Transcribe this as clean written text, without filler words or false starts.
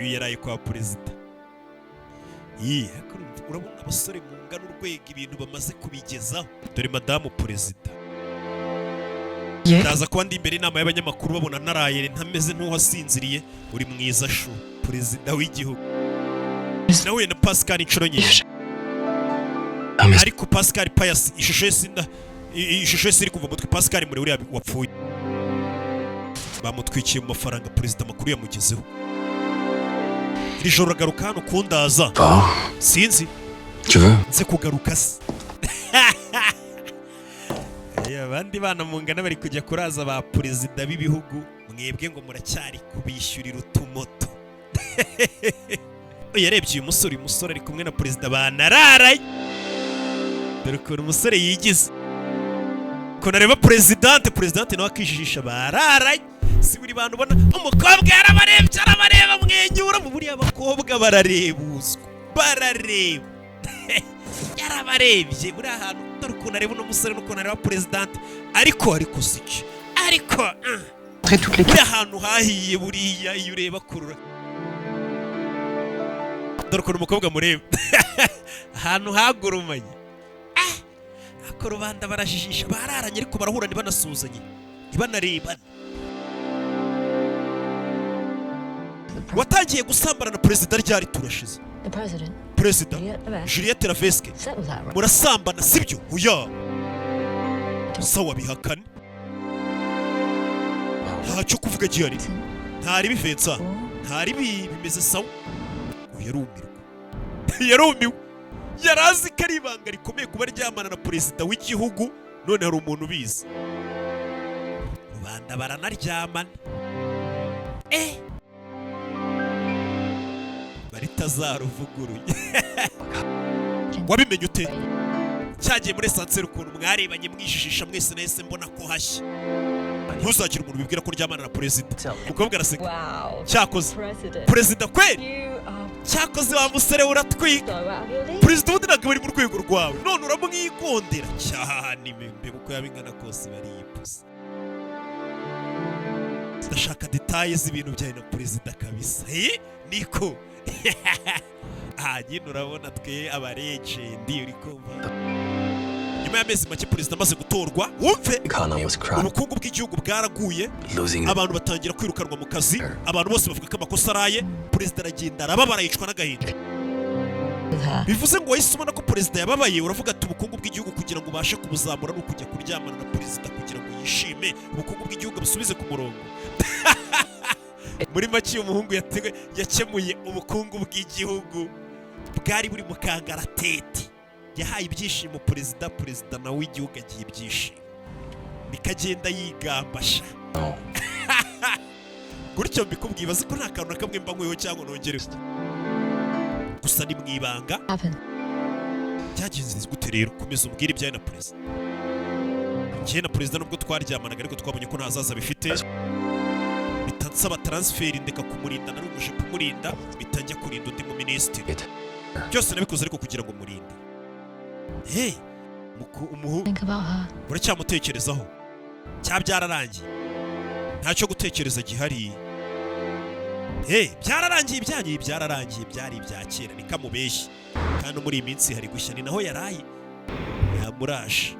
uyu yaraye kwa perezida. Urabona abasore mu ngano urwego ibintu bamaze kubigezaho. Dore madamu perezida. Ndaza kuba ndi imbere inama y'abanyamakuru babona naraye ntameze nk'uwasinziriye. Uri mwiza shu perezida w'igihugu. Nahuye na Pascal inshuro nyinshi. Ariko Pascal Pius ishusho iri kuva mutwe. Pascal muri uriya wapfuye. Bamutwikiye mu mafaranga perezida makuru yamugezeho. Iri joro garuka hano kundaza. Sinzi. Nze kugaruka se. Abandi bana mu ngana bari kujya kuraza ba perezida b'ibihugu, mwebwe ngo muracyari kubishyurira utumoto. Yarebye uyu musore ari kumwe na perezida banararaye. Dore ukuntu umusore yigize. Ko nareba presidente nawe akijijisha bararaye. Si buri bantu ubona umukobwa yarabareba mwenyura mu buriya abakobwa bararebuzwa. Barareba. Yarabarebye buri ahantu. Dore ukuntu areba uno musore n'ukuntu areba presidente. Ariko siki. Buri ahantu hahiye buriya iyo ureba kurura. Dore ukuntu umukobwa mureba. Ahantu hagurumanye. Ako rubanda barajijisha bararanye ariko barahura ntibanasuzanye. Ntibanarebana. Watangiye gusambana na perezida ryari turashize. Perezida Juliette Laveske murasambana sibyo? Oya. Sawa bihakane. Ntacyo kuvuga gihari. Ntari bifensa. Ntari bimeze sawa. Yarumiwe. Yarazi ko ari ibanga rikomeye kuba ryamana na perezida w'igihugu, none hari umuntu ubizi. Rubanda baranaryamana. Baritazaruvuguruye. Wabimenye ute? Cyagiye muri sanseri ukuntu mwarebanye mwijijisha mwese nahise mbona ko hashya. Ntuzagire umuntu ubibwira ko ryamana na perezida. Umukobwa araseka. Cyakoze. Perezida kweli? Cyakoze wa musore uratwika. Perezida ubundi ntabwo bari mu rwego rwawe. None uramwigondera cyane imembe uko yabingana kose bariyipuza. Ndashaka details z'ibintu byawe na perezida kabisa. Niko. Nyine urabona twe abaregendi uri kumva. Nyuma y'amezi make perezida amaze gutorwa, wumve ubukungu bw'igihugu bwaraguye, abantu batangira kwirukanwa mu kazi, abantu bose bavuga ko amakosa araye, perezida aragenda arababara yicwa n'agahinda. Bivuze ngo wahise ubona ko perezida yababaye, uravuga ati ubukungu bw'igihugu kugira ngo ubashe kubuzamura no kujya kuryamana na perezida kugira ngo yishime, ubukungu bw'igihugu busubize ku murongo. Muri make umuhungu yakemuye ubukungu bw'igihugu bwari buri mu kangaratete. Yahaye ibyishimo perezida nawe w'igihugu agiye ibyishimo. Bikagenda yigambasha. Gutyo mbikubwiye bazi ko nta kantu na kamwe mba nkweho cyangwa nongereho. Gusa ni mwibanga. Byagenze gute rero? Komeza umbwire ibyawe na perezida. Njye na perezida nubwo twaryamanaga ariko twabonye ko ntazaza bifite. Bitansaba transfer ndeka kumurinda nari umuje kumurinda bitajya kurinda undi mu minisitiri. Byose nabikoze ariko kugira ngo murinde. Umuhungu uracyamutekerezaho? Cyabyararangiye. Ntacyo gutekereza gihari. Byararangiye byararangiye byari ibya kera nikamubeshye. Kandi muri iyi minsi hari gushya ni naho yaraye. Yamurashe.